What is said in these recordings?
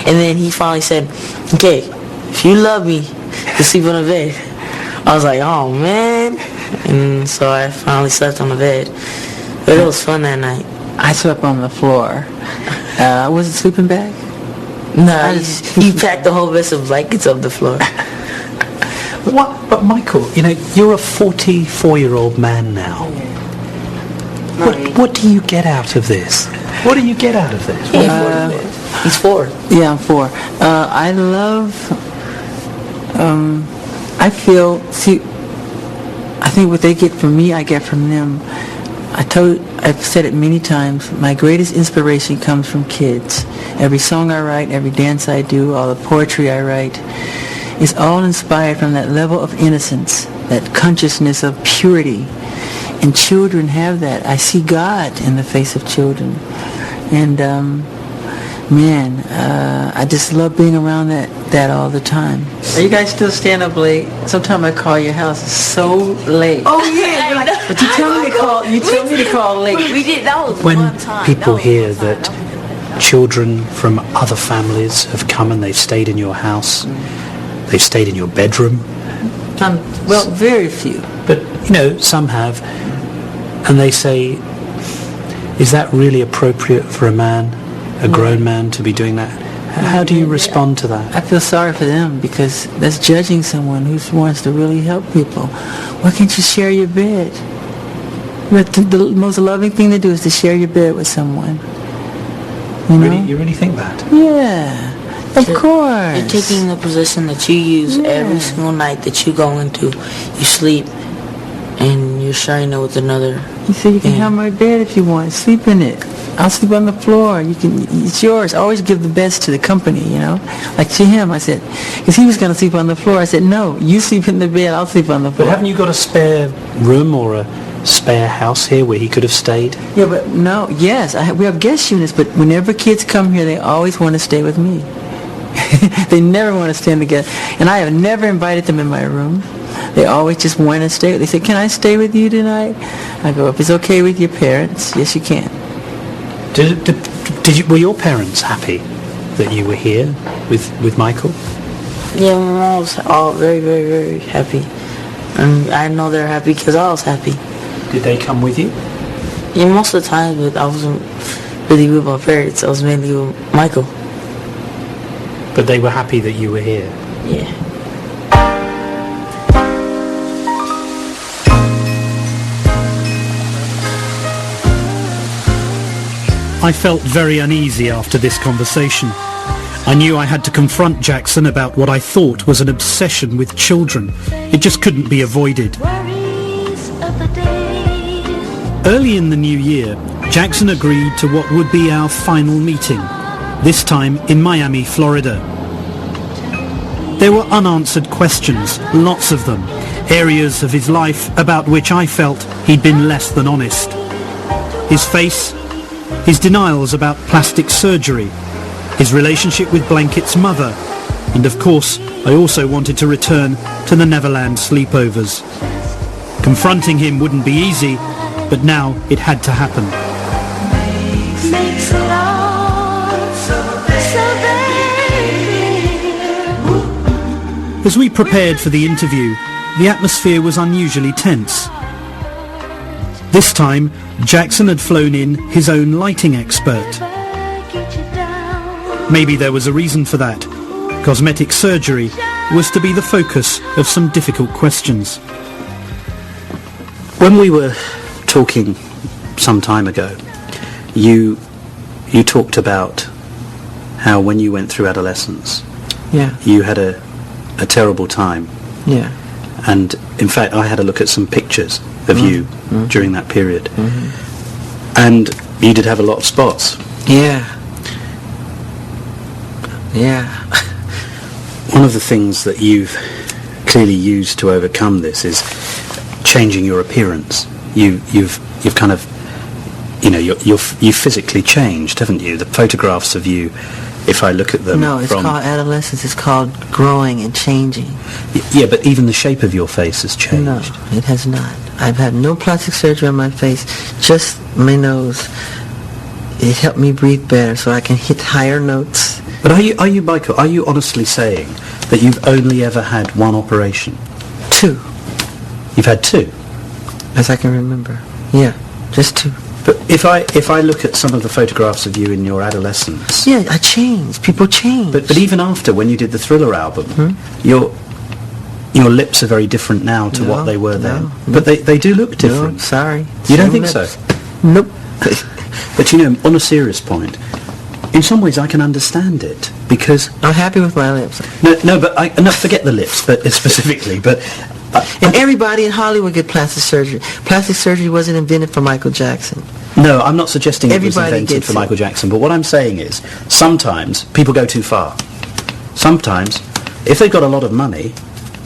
And then he finally said, okay, if you love me, you sleep on the bed. I was like, oh man. And so I finally slept on the bed. But it was fun that night. I slept on the floor. Was it sleeping bag? No, he packed the whole vest of blankets up the floor. What? But Michael, you're a 44-year-old man now. What do you get out of this? What do you get out of this? He's 4. Yeah, I'm 4. I love... I think what they get from me, I get from them. I've said it many times, my greatest inspiration comes from kids. Every song I write, every dance I do, all the poetry I write, is all inspired from that level of innocence, that consciousness of purity. And children have that. I see God in the face of children. And I just love being around that all the time. Are you guys still staying up late? Sometimes I call your house. It's so late. Oh yeah, but you tell me to call. You tell me to call late. We did. That was when one time. people hear that children from other families have come and they've stayed in your house, they've stayed in your bedroom. Well, very few. But some have, and they say, "Is that really appropriate for a man, a grown man, to be doing that?" How do you respond to that? I feel sorry for them because that's judging someone who wants to really help people. Why can't you share your bed? But the most loving thing to do is to share your bed with someone. You really think that? Yeah, of course. You're taking the position that you use every single night that you go into. You sleep, and you're sharing it with another. You say you can have my bed if you want. Sleep in it. I'll sleep on the floor. It's yours. Always give the best to the company, Like to him, I said, because he was going to sleep on the floor. I said, no, you sleep in the bed. I'll sleep on the floor. But haven't you got a spare room or a spare house here where he could have stayed? Yeah, but no. Yes, we have guest units, but whenever kids come here, they always want to stay with me. They never want to stay together, and I have never invited them in my room. They always just want to stay. They say, can I stay with you tonight? I go, if it's okay with your parents, yes, you can. Were your parents happy that you were here with Michael? Yeah, my mom was all very, very, very happy. And I know they're happy because I was happy. Did they come with you? Yeah, most of the time, but I wasn't really with my parents. I was mainly with Michael. But they were happy that you were here? Yeah. I felt very uneasy after this conversation. I knew I had to confront Jackson about what I thought was an obsession with children. It just couldn't be avoided. Early in the new year, Jackson agreed to what would be our final meeting, this time in Miami, Florida. There were unanswered questions, lots of them, areas of his life about which I felt he'd been less than honest. His face, his denials about plastic surgery, his relationship with Blanket's mother, and of course, I also wanted to return to the Neverland sleepovers. Confronting him wouldn't be easy, but now it had to happen. As we prepared for the interview, the atmosphere was unusually tense. This time, Jackson had flown in his own lighting expert. Maybe there was a reason for that. Cosmetic surgery was to be the focus of some difficult questions. When we were talking some time ago, you talked about how when you went through adolescence, you had a terrible time. Yeah. And in fact, I had a look at some pictures of you during that period. And you did have a lot of spots. Yeah. Yeah. One of the things that you've clearly used to overcome this is changing your appearance. You've kind of, you've physically changed, haven't you? The photographs of you, if I look at them... No, it's called adolescence. It's called growing and changing. Yeah, but even the shape of your face has changed. No, it has not. I've had no plastic surgery on my face, just my nose. It helped me breathe better so I can hit higher notes But are you, Michael, are you honestly saying that you've only ever had one operation? 2, You've had 2? as I can remember. Yeah, just 2. But if I look at some of the photographs of you in your adolescence... Yeah, I changed. People change. But even after, when you did the Thriller album, your lips are very different now to what they were then. But they do look different. No, sorry. You don't Same think lips. so? Nope. But you know, on a serious point, in some ways I can understand it, because... I'm happy with my lips. No, but no, forget the lips, but specifically, but... And everybody in Hollywood get plastic surgery. Plastic surgery wasn't invented for Michael Jackson. No, I'm not suggesting it was Everybody invented gets for it. Michael Jackson, but what I'm saying is, sometimes people go too far. Sometimes, if they've got a lot of money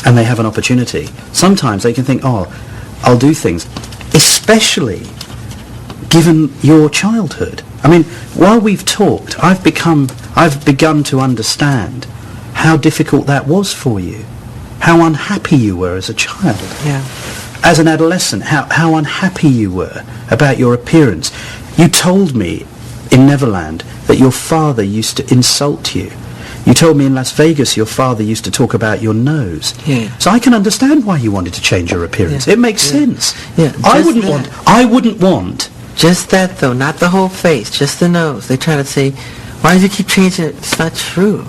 and they have an opportunity, sometimes they can think, oh, I'll do things. Especially given your childhood. I mean, while we've talked, I've begun to understand how difficult that was for you. How unhappy you were as a child. Yeah. As an adolescent, how unhappy you were about your appearance. You told me in Neverland that your father used to insult you. You told me in Las Vegas your father used to talk about your nose. Yeah. So I can understand why you wanted to change your appearance. Yeah. It makes sense. Yeah, I just wouldn't want... Just that, though, not the whole face, just the nose. They try to say, why do you keep changing it? It's not true.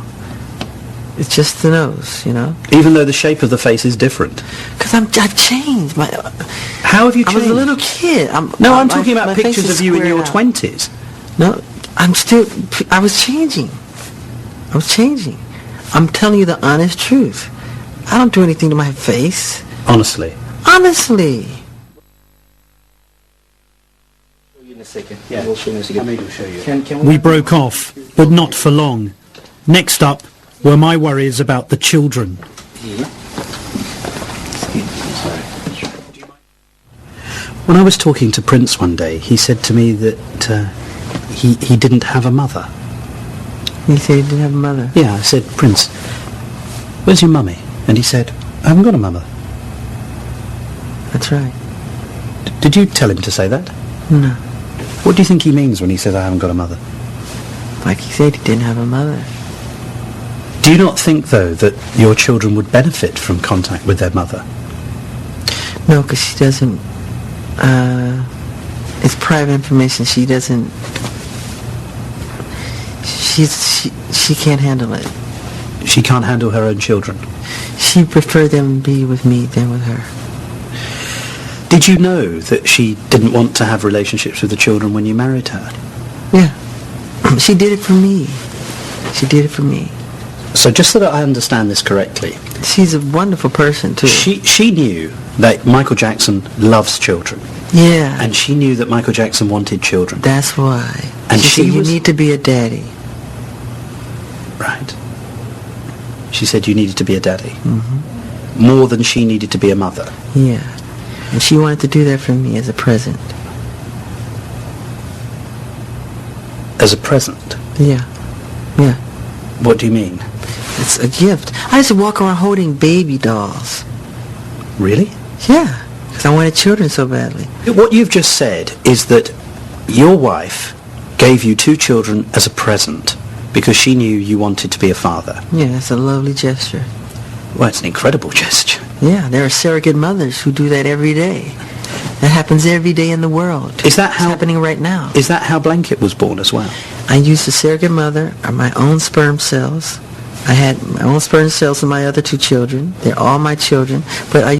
It's just the nose, you know? Even though the shape of the face is different. Because I've changed. How have you changed? I was a little kid. I'm my talking about face pictures is of you in squared your out. 20s. No, I was changing. I'm telling you the honest truth. I don't do anything to my face. Honestly. Honestly. Yeah, we'll show you. We broke off, but not for long. Next up were my worries about the children. When I was talking to Prince one day, he said to me that he didn't have a mother. He said he didn't have a mother. Yeah, I said, Prince, where's your mummy? And he said, I haven't got a mother. That's right. Did you tell him to say that? No. What do you think he means when he says I haven't got a mother? Like he said, he didn't have a mother. Do you not think, though, that your children would benefit from contact with their mother? No, because she doesn't... it's private information. She doesn't... She can't handle it. She can't handle her own children. She preferred them be with me than with her. Did you know that she didn't want to have relationships with the children when you married her? Yeah. She did it for me. She did it for me. So just so that I understand this correctly, She's a wonderful person, too. she knew that Michael Jackson loves children, Yeah. and she knew that Michael Jackson wanted children. That's why. And she said, you was- need to be a daddy. Right. She said you needed to be a daddy. Mm-hmm. More than she needed to be a mother. Yeah. And she wanted to do that for me as a present. As a present. Yeah. Yeah. What do you mean? It's a gift. I used to walk around holding baby dolls. Really? Yeah. Because I wanted children so badly. What you've just said is that your wife gave you 2 children as a present because she knew you wanted to be a father. Yeah, it's a lovely gesture. Well, it's an incredible gesture. Yeah, there are surrogate mothers who do that every day. That happens every day in the world. Is that how... It's happening right now. Is that how Blanket was born as well? I used a surrogate mother, or my own sperm cells. I had my own sperm cells in my other 2 children. They're all my children. But I